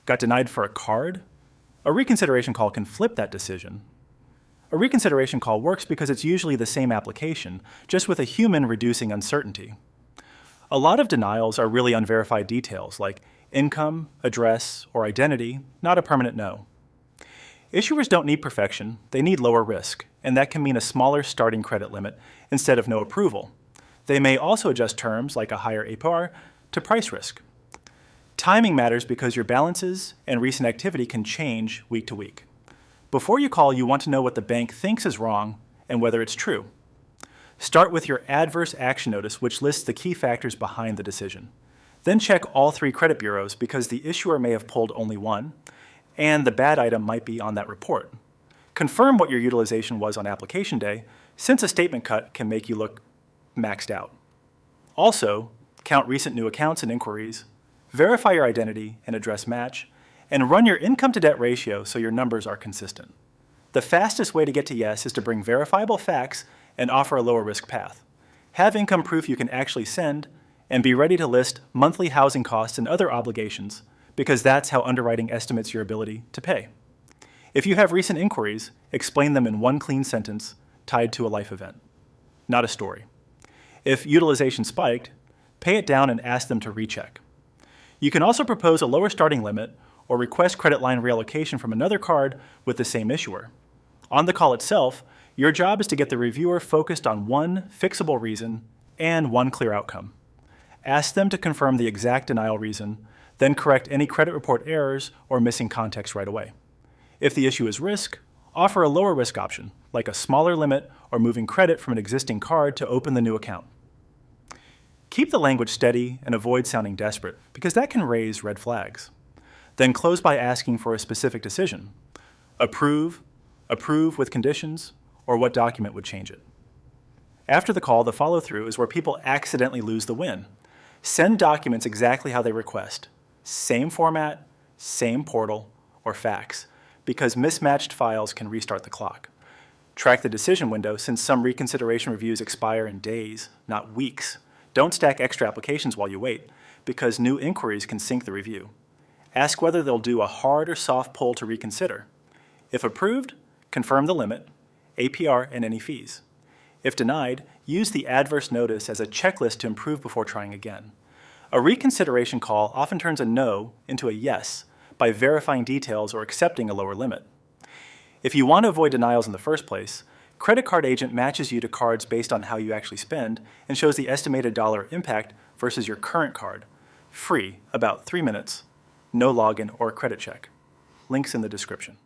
got denied for a card? A reconsideration call can flip that decision. A reconsideration call works because it's usually the same application, just with a human reducing uncertainty. A lot of denials are really unverified details like income, address, or identity, not a permanent no. Issuers don't need perfection, they need lower risk, and that can mean a smaller starting credit limit instead of no approval. They may also adjust terms like a higher APR to price risk. Timing matters because your balances and recent activity can change week to week. Before you call, you want to know what the bank thinks is wrong and whether it's true. Start with your adverse action notice, which lists the key factors behind the decision. Then check all 3 credit bureaus because the issuer may have pulled only one, and the bad item might be on that report. Confirm what your utilization was on application day, since a statement cut can make you look maxed out. Also, count recent new accounts and inquiries, verify your identity and address match, and run your income-to-debt ratio so your numbers are consistent. The fastest way to get to yes is to bring verifiable facts and offer a lower risk path. Have income proof you can actually send, and be ready to list monthly housing costs and other obligations, because that's how underwriting estimates your ability to pay. If you have recent inquiries, explain them in one clean sentence tied to a life event, not a story. If utilization spiked, pay it down and ask them to recheck. You can also propose a lower starting limit or request credit line reallocation from another card with the same issuer. On the call itself, your job is to get the reviewer focused on one fixable reason and one clear outcome. Ask them to confirm the exact denial reason, then correct any credit report errors or missing context right away. If the issue is risk, offer a lower risk option, like a smaller limit or moving credit from an existing card to open the new account. Keep the language steady and avoid sounding desperate, because that can raise red flags. Then close by asking for a specific decision. Approve, approve with conditions, or what document would change it. After the call, the follow-through is where people accidentally lose the win. Send documents exactly how they request. Same format, same portal, or fax, because mismatched files can restart the clock. Track the decision window, since some reconsideration reviews expire in days, not weeks. Don't stack extra applications while you wait, because new inquiries can sink the review. Ask whether they'll do a hard or soft pull to reconsider. If approved, confirm the limit, APR, and any fees. If denied, use the adverse notice as a checklist to improve before trying again. A reconsideration call often turns a no into a yes by verifying details or accepting a lower limit. If you want to avoid denials in the first place, CreditCardAgent matches you to cards based on how you actually spend and shows the estimated dollar impact versus your current card. Free, about 3 minutes. No login or credit check. Links in the description.